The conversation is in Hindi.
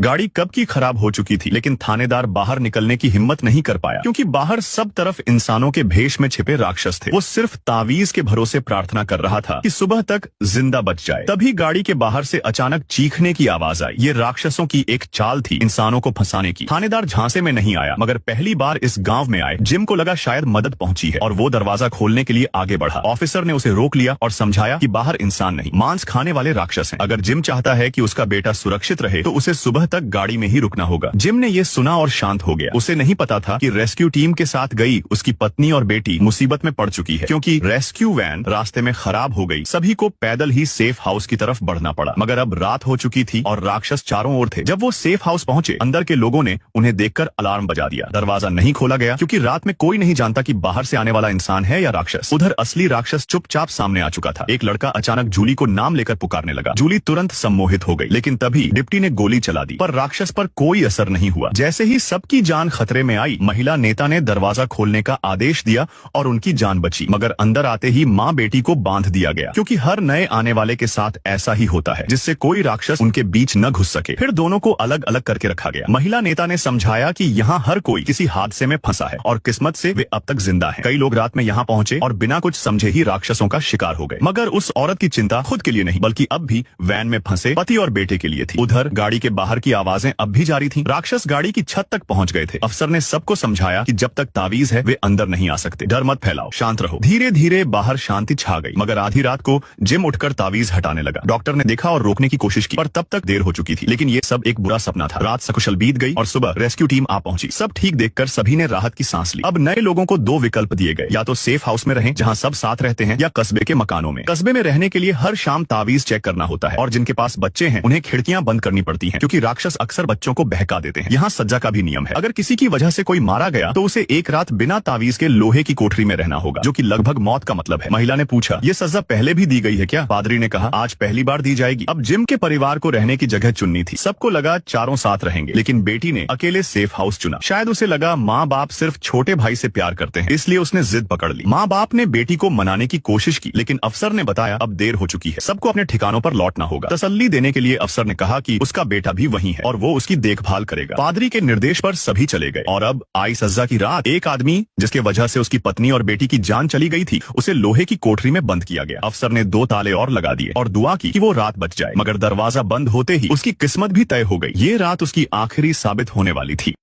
गाड़ी कब की खराब हो चुकी थी, लेकिन थानेदार बाहर निकलने की हिम्मत नहीं कर पाया क्योंकि बाहर सब तरफ इंसानों के भेष में छिपे राक्षस थे। वो सिर्फ तावीज के भरोसे प्रार्थना कर रहा था कि सुबह तक जिंदा बच जाए। तभी गाड़ी के बाहर से अचानक चीखने की आवाज आई। ये राक्षसों की एक चाल थी इंसानों को फंसाने की। थानेदार झांसे में नहीं आया, मगर पहली बार इस गांव में आए जिम को लगा शायद मदद पहुंची है और वो दरवाजा खोलने के लिए आगे बढ़ा। ऑफिसर ने उसे रोक लिया और समझाया कि बाहर इंसान नहीं, मांस खाने वाले राक्षस हैं। अगर जिम चाहता है कि उसका बेटा सुरक्षित रहे तो उसे सुबह तक गाड़ी में ही रुकना होगा। जिम ने ये सुना और शांत हो गया। उसे नहीं पता था कि रेस्क्यू टीम के साथ गई उसकी पत्नी और बेटी मुसीबत में पड़ चुकी है क्योंकि रेस्क्यू वैन रास्ते में खराब हो गई। सभी को पैदल ही सेफ हाउस की तरफ बढ़ना पड़ा, मगर अब रात हो चुकी थी और राक्षस चारों ओर थे। जब वो सेफ हाउस पहुंचे, अंदर के लोगों ने उन्हें देखकर अलार्म बजा दिया। दरवाजा नहीं खोला गया क्योंकि रात में कोई नहीं जानता कि बाहर से आने वाला इंसान है या राक्षस। उधर असली राक्षस चुपचाप सामने आ चुका था। एक लड़का अचानक जूली को नाम लेकर पुकारने लगा। जूली तुरंत सम्मोहित हो गई, लेकिन तभी डिप्टी ने गोली चला दी, पर राक्षस पर कोई असर नहीं हुआ। जैसे ही सबकी जान खतरे में आई, महिला नेता ने दरवाजा खोलने का आदेश दिया और उनकी जान बची। मगर अंदर आते ही माँ बेटी को बांध दिया गया क्योंकि हर नए आने वाले के साथ ऐसा ही होता है, जिससे कोई राक्षस उनके बीच न घुस सके। फिर दोनों को अलग अलग करके रखा गया। महिला नेता ने समझाया कि यहाँ हर कोई किसी हादसे में फंसा है और किस्मत से वे अब तक जिंदा हैं। कई लोग रात में यहाँ पहुंचे और बिना कुछ समझे ही राक्षसों का शिकार हो गए। मगर उस औरत की चिंता खुद के लिए नहीं, बल्कि अब भी वैन में फंसे पति और बेटे के लिए थी। उधर गाड़ी के बाहर की आवाजें अब भी जारी थीं। राक्षस गाड़ी की छत तक पहुंच गए थे। अफसर ने सबको समझाया कि जब तक तावीज है वे अंदर नहीं आ सकते। डर मत फैलाओ, शांत रहो। धीरे धीरे बाहर शांति छा गई, मगर आधी रात को जिम उठकर तावीज हटाने लगा। डॉक्टर ने देखा और रोकने की कोशिश की, पर तब तक देर हो चुकी थी। लेकिन ये सब एक बुरा सपना था। रात सकुशल बीत गई और सुबह रेस्क्यू टीम आ पहुंची। सब ठीक देखकर सभी ने राहत की सांस ली। अब नए लोगों को दो विकल्प दिए गए, या तो सेफ हाउस में रहें जहां सब साथ रहते हैं, या कस्बे के मकानों में। कस्बे में रहने के लिए हर शाम तावीज चेक करना होता है और जिनके पास बच्चे हैं उन्हें खिड़कियां बंद करनी पड़ती हैं क्योंकि राक्षस अक्सर बच्चों को बहका देते हैं। यहाँ सज्जा का भी नियम है। अगर किसी की वजह से कोई मारा गया तो उसे एक रात बिना तावीज के लोहे की कोठरी में रहना होगा, जो कि लगभग मौत का मतलब है। महिला ने पूछा, ये सजा पहले भी दी गई है क्या? पादरी ने कहा, आज पहली बार दी जाएगी। अब जिम के परिवार को रहने की जगह चुननी थी। सबको लगा चारों साथ रहेंगे, लेकिन बेटी ने अकेले सेफ हाउस चुना। शायद उसे लगा माँ बाप सिर्फ छोटे भाई से प्यार करते हैं, इसलिए उसने जिद पकड़ ली। माँ बाप ने बेटी को मनाने की कोशिश की, लेकिन अफसर ने बताया अब देर हो चुकी है, सबको अपने ठिकानों पर लौटना होगा। तसल्ली देने के लिए अफसर ने कहा कि उसका बेटा भी वहीं है और वो उसकी देखभाल करेगा। पादरी के निर्देश पर सभी चले गए और अब आई सज्जा की रात। एक आदमी जिसके वजह से उसकी पत्नी और बेटी की जान चली गई थी, उसे लोहे की कोठरी में बंद किया गया। अफसर ने 2 ताले और लगा दिए और दुआ की कि वो रात बच जाए, मगर दरवाजा बंद होते ही उसकी किस्मत भी तय हो गई। ये रात उसकी आखिरी साबित होने वाली थी।